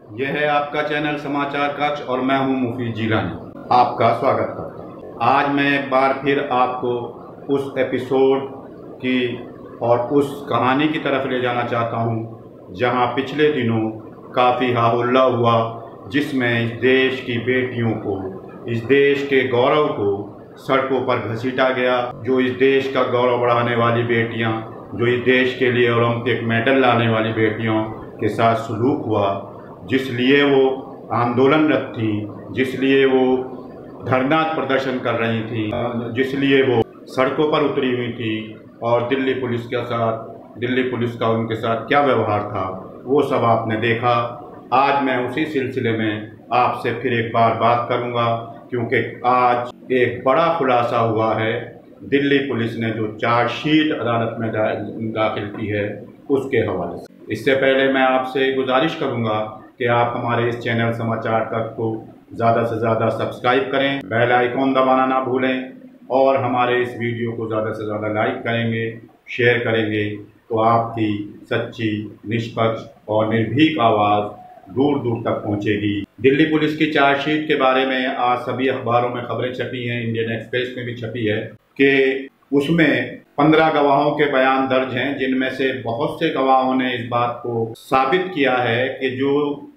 यह है आपका चैनल समाचार कक्ष और मैं हूं मुफीद जिलानी। आपका स्वागत करता हूं। आज मैं एक बार फिर आपको उस एपिसोड की और उस कहानी की तरफ ले जाना चाहता हूं जहां पिछले दिनों काफ़ी हाहुल्ला हुआ, जिसमें इस देश की बेटियों को, इस देश के गौरव को सड़कों पर घसीटा गया। जो इस देश का गौरव बढ़ाने वाली बेटियां, जो इस देश के लिए ओलंपिक मेडल लाने वाली बेटियों के साथ सलूक हुआ, जिसलिए वो आंदोलनरत थी, जिसलिए वो धरना प्रदर्शन कर रही थी, जिसलिए वो सड़कों पर उतरी हुई थी, और दिल्ली पुलिस का उनके साथ क्या व्यवहार था वो सब आपने देखा। आज मैं उसी सिलसिले में आपसे फिर एक बार बात करूंगा, क्योंकि आज एक बड़ा खुलासा हुआ है। दिल्ली पुलिस ने जो चार्जशीट अदालत में दाखिल की है उसके हवाले से। इससे पहले मैं आपसे गुजारिश करूंगा कि आप हमारे इस चैनल समाचार कक्ष को ज़्यादा से ज़्यादा सब्सक्राइब करें, बेल आइकॉन दबाना ना भूलें, और हमारे इस वीडियो को ज़्यादा से ज़्यादा लाइक करेंगे, शेयर करेंगे, तो आपकी सच्ची, निष्पक्ष और निर्भीक आवाज़ दूर दूर तक पहुंचेगी। दिल्ली पुलिस की चार्जशीट के बारे में आज सभी अखबारों में खबरें छपी हैं, इंडियन एक्सप्रेस में भी छपी है कि उसमें 15 गवाहों के बयान दर्ज हैं, जिनमें से बहुत से गवाहों ने इस बात को साबित किया है कि जो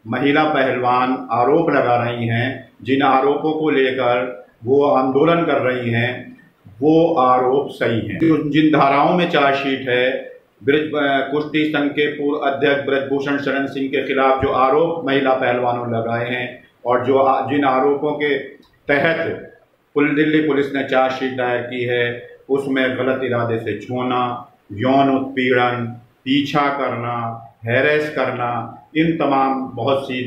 महिला पहलवान आरोप लगा रही हैं, जिन आरोपों को लेकर वो आंदोलन कर रही हैं, वो आरोप सही हैं। जिन धाराओं में चार्जशीट है, कुश्ती संघ के पूर्व अध्यक्ष ब्रजभूषण शरण सिंह के खिलाफ जो आरोप महिला पहलवानों लगाए हैं, और जिन आरोपों के तहत दिल्ली पुलिस ने चार्जशीट दायर की है, उसमें गलत इरादे से छूना, यौन उत्पीड़न, पीछा करना, हैरेस करना, इन तमाम बहुत सी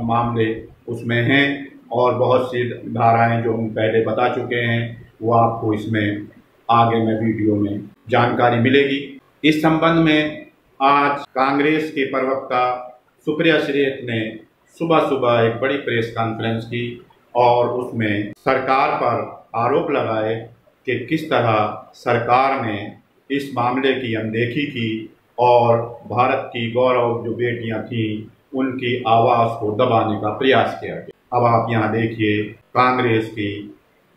मामले उसमें हैं, और बहुत सी धाराएं जो हम पहले बता चुके हैं वो आपको इसमें आगे में वीडियो में जानकारी मिलेगी। इस संबंध में आज कांग्रेस के प्रवक्ता सुप्रिया श्रीनेत ने सुबह सुबह एक बड़ी प्रेस कॉन्फ्रेंस की, और उसमें सरकार पर आरोप लगाए कि किस तरह सरकार ने इस मामले की अनदेखी की और भारत की गौरव जो बेटियां थीं उनकी आवाज़ को दबाने का प्रयास किया गया। अब आप यहाँ देखिए कांग्रेस की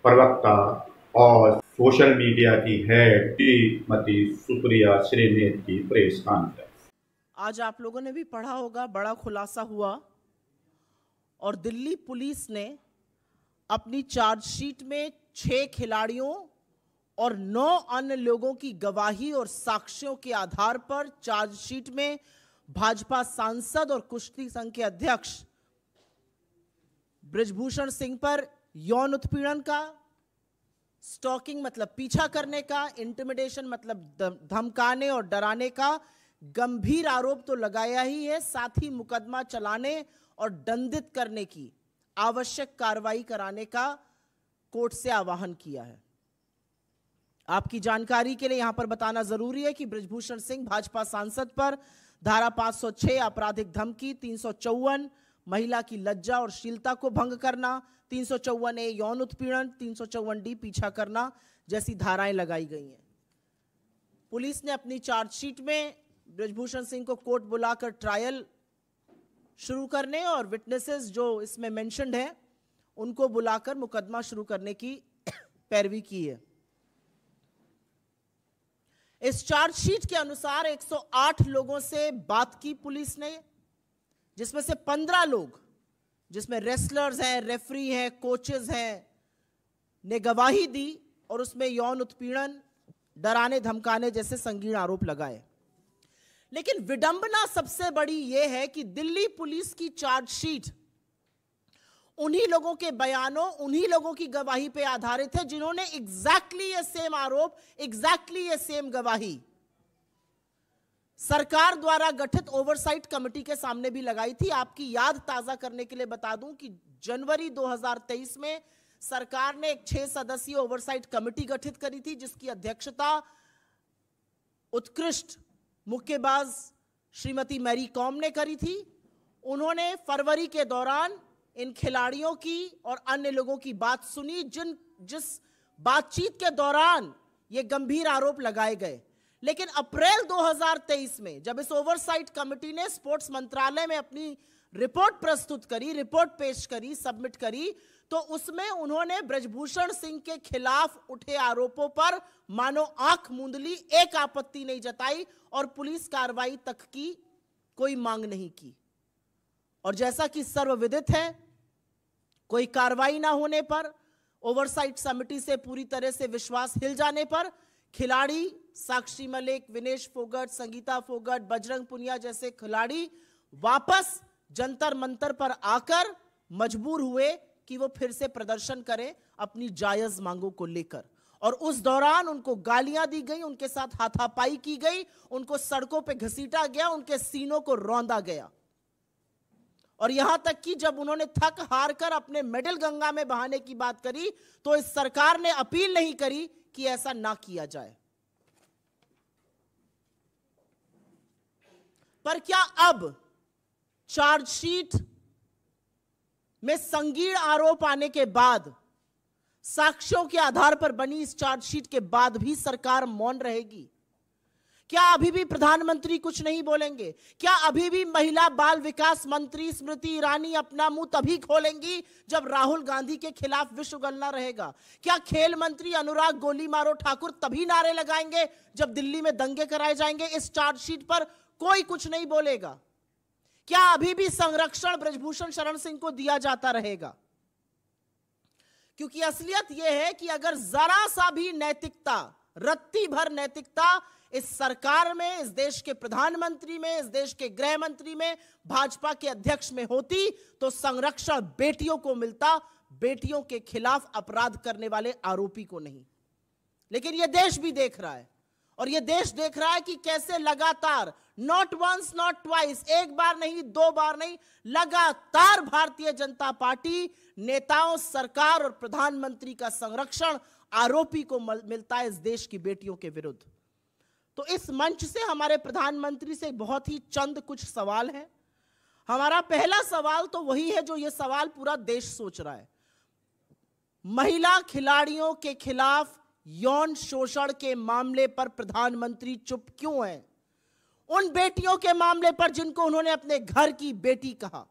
प्रवक्ता और सोशल मीडिया की हेड श्रीमती सुप्रिया श्रीनेत की प्रेस कॉन्फ्रेंस। आज आप लोगों ने भी पढ़ा होगा, बड़ा खुलासा हुआ, और दिल्ली पुलिस ने अपनी चार्जशीट में 6 खिलाड़ियों और 9 अन्य लोगों की गवाही और साक्ष्यों के आधार पर चार्जशीट में भाजपा सांसद और कुश्ती संघ के अध्यक्ष ब्रजभूषण सिंह पर यौन उत्पीड़न का, स्टॉकिंग मतलब पीछा करने का, इंटिमिडेशन मतलब धमकाने और डराने का गंभीर आरोप तो लगाया ही है, साथ ही मुकदमा चलाने और दंडित करने की आवश्यक कार्रवाई कराने का कोर्ट से आह्वान किया है। आपकी जानकारी के लिए यहां पर बताना जरूरी है कि ब्रजभूषण सिंह भाजपा सांसद पर धारा 506 आपराधिक धमकी, 354 महिला की लज्जा और शीलता को भंग करना, 354A यौन उत्पीड़न, 354D पीछा करना जैसी धाराएं लगाई गई हैं। पुलिस ने अपनी चार्जशीट में ब्रजभूषण सिंह को कोर्ट बुलाकर ट्रायल शुरू करने और विटनेसेस जो इसमें मेंशन्ड है उनको बुलाकर मुकदमा शुरू करने की पैरवी की है। इस चार्जशीट के अनुसार 108 लोगों से बात की पुलिस ने, जिसमें से 15 लोग, जिसमें रेसलर्स हैं, रेफरी हैं, कोचेस हैं, ने गवाही दी और उसमें यौन उत्पीड़न, डराने धमकाने जैसे संगीन आरोप लगाए। लेकिन विडंबना सबसे बड़ी यह है कि दिल्ली पुलिस की चार्जशीट उन्हीं लोगों के बयानों, उन्हीं लोगों की गवाही पर आधारित है जिन्होंने एग्जैक्टली ये सेम आरोप, एग्जैक्टली ये सेम गवाही सरकार द्वारा गठित ओवरसाइट कमेटी के सामने भी लगाई थी। आपकी याद ताजा करने के लिए बता दूं कि जनवरी 2023 में सरकार ने एक 6 सदस्यीय ओवरसाइट कमेटी गठित करी थी, जिसकी अध्यक्षता उत्कृष्ट मुक्केबाज श्रीमती मैरी कॉम ने करी थी। उन्होंने फरवरी के दौरान इन खिलाड़ियों की और अन्य लोगों की बात सुनी, जिस बातचीत के दौरान ये गंभीर आरोप लगाए गए। लेकिन अप्रैल 2023 में जब इस ओवरसाइट कमेटी ने स्पोर्ट्स मंत्रालय में अपनी रिपोर्ट प्रस्तुत करी, रिपोर्ट पेश करी, सबमिट करी, तो उसमें उन्होंने ब्रजभूषण सिंह के खिलाफ उठे आरोपों पर मानो आंख मूंद ली, एक आपत्ति नहीं जताई और पुलिस कार्रवाई तक की कोई मांग नहीं की। और जैसा कि सर्वविदित है, कोई कार्रवाई ना होने पर, ओवरसाइट समिति से पूरी तरह से विश्वास हिल जाने पर खिलाड़ी साक्षी मलिक, विनेश फोगाट, संगीता फोगाट, बजरंग पुनिया जैसे खिलाड़ी वापस जंतर मंतर पर आकर मजबूर हुए कि वो फिर से प्रदर्शन करें अपनी जायज मांगों को लेकर। और उस दौरान उनको गालियां दी गई, उनके साथ हाथापाई की गई, उनको सड़कों पे घसीटा गया, उनके सीनों को रौंदा गया। और यहां तक कि जब उन्होंने थक हार कर अपने मेडल गंगा में बहाने की बात करी तो इस सरकार ने अपील नहीं करी कि ऐसा ना किया जाए। पर क्या अब चार्जशीट में संगीन आरोप आने के बाद, साक्ष्यों के आधार पर बनी इस चार्जशीट के बाद भी सरकार मौन रहेगी? क्या अभी भी प्रधानमंत्री कुछ नहीं बोलेंगे? क्या अभी भी महिला बाल विकास मंत्री स्मृति ईरानी अपना मुंह तभी खोलेंगी जब राहुल गांधी के खिलाफ विष उगलना रहेगा? क्या खेल मंत्री अनुराग गोली मारो ठाकुर तभी नारे लगाएंगे जब दिल्ली में दंगे कराए जाएंगे? इस चार्जशीट पर कोई कुछ नहीं बोलेगा। क्या अभी भी संरक्षण ब्रजभूषण शरण सिंह को दिया जाता रहेगा? क्योंकि असलियत यह है कि अगर जरा सा भी नैतिकता, रत्ती भर नैतिकता इस सरकार में, इस देश के प्रधानमंत्री में, इस देश के गृह मंत्री में, भाजपा के अध्यक्ष में होती तो संरक्षण बेटियों को मिलता, बेटियों के खिलाफ अपराध करने वाले आरोपी को नहीं। लेकिन यह देश भी देख रहा है, और यह देश देख रहा है कि कैसे लगातार, नॉट वंस नॉट ट्वाइस, एक बार नहीं, दो बार नहीं, लगातार भारतीय जनता पार्टी नेताओं, सरकार और प्रधानमंत्री का संरक्षण आरोपी को मिलता है इस देश की बेटियों के विरुद्ध। तो इस मंच से हमारे प्रधानमंत्री से बहुत ही चंद कुछ सवाल हैं। हमारा पहला सवाल तो वही है जो यह सवाल पूरा देश सोच रहा है। महिला खिलाड़ियों के खिलाफ यौन शोषण के मामले पर प्रधानमंत्री चुप क्यों हैं? उन बेटियों के मामले पर जिनको उन्होंने अपने घर की बेटी कहा,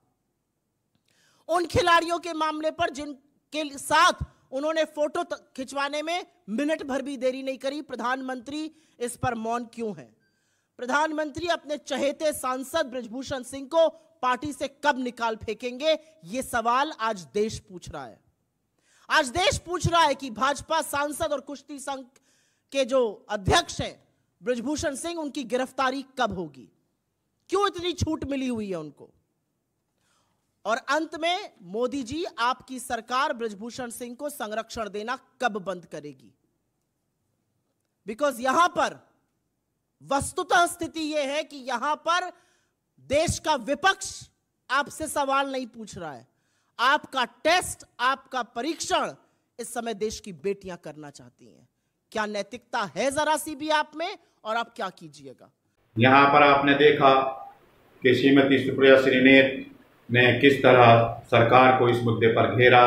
उन खिलाड़ियों के मामले पर जिनके साथ उन्होंने फोटो खिंचवाने में मिनट भर भी देरी नहीं करी, प्रधानमंत्री इस पर मौन क्यों है? प्रधानमंत्री अपने चहेते सांसद ब्रजभूषण सिंह को पार्टी से कब निकाल फेंकेंगे? यह सवाल आज देश पूछ रहा है। आज देश पूछ रहा है कि भाजपा सांसद और कुश्ती संघ के जो अध्यक्ष हैं ब्रजभूषण सिंह, उनकी गिरफ्तारी कब होगी? क्यों इतनी छूट मिली हुई है उनको? और अंत में मोदी जी, आपकी सरकार ब्रजभूषण सिंह को संरक्षण देना कब बंद करेगी? बिकॉज यहां पर वस्तुतः स्थिति यह है कि यहां पर देश का विपक्ष आपसे सवाल नहीं पूछ रहा है। आपका टेस्ट, आपका परीक्षण इस समय देश की बेटियां करना चाहती हैं। क्या नैतिकता है जरा सी भी आप में, और आप क्या कीजिएगा? यहाँ पर आपने देखा कि श्रीमती सुप्रिया श्रीनेत ने किस तरह सरकार को इस मुद्दे पर घेरा,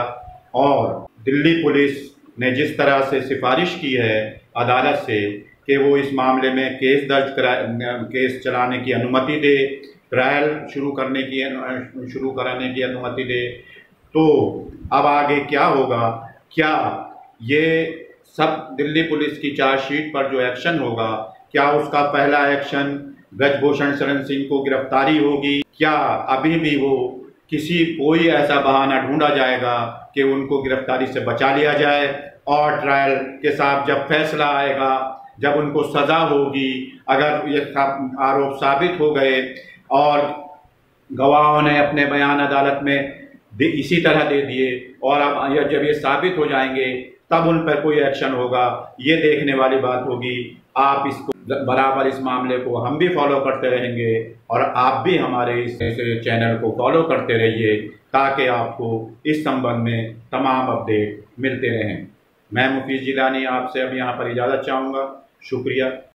और दिल्ली पुलिस ने जिस तरह से सिफारिश की है अदालत से कि वो इस मामले में केस चलाने की अनुमति दे, ट्रायल शुरू कराने की अनुमति दे। तो अब आगे क्या होगा? क्या ये सब दिल्ली पुलिस की चार्जशीट पर जो एक्शन होगा, क्या उसका पहला एक्शन ब्रजभूषण शरण सिंह को गिरफ्तारी होगी? क्या अभी भी वो कोई ऐसा बहाना ढूंढा जाएगा कि उनको गिरफ्तारी से बचा लिया जाए, और ट्रायल के साथ जब फैसला आएगा, जब उनको सजा होगी, अगर ये आरोप साबित हो गए और गवाहों ने अपने बयान अदालत में इसी तरह दे दिए, और अब जब ये साबित हो जाएंगे तब उन पर कोई एक्शन होगा, ये देखने वाली बात होगी। आप इसको बराबर, इस मामले को हम भी फॉलो करते रहेंगे, और आप भी हमारे इस चैनल को फॉलो करते रहिए ताकि आपको इस संबंध में तमाम अपडेट मिलते रहें। मैं मुफीज जिलानी आपसे अब यहाँ पर इजाज़त चाहूँगा। शुक्रिया।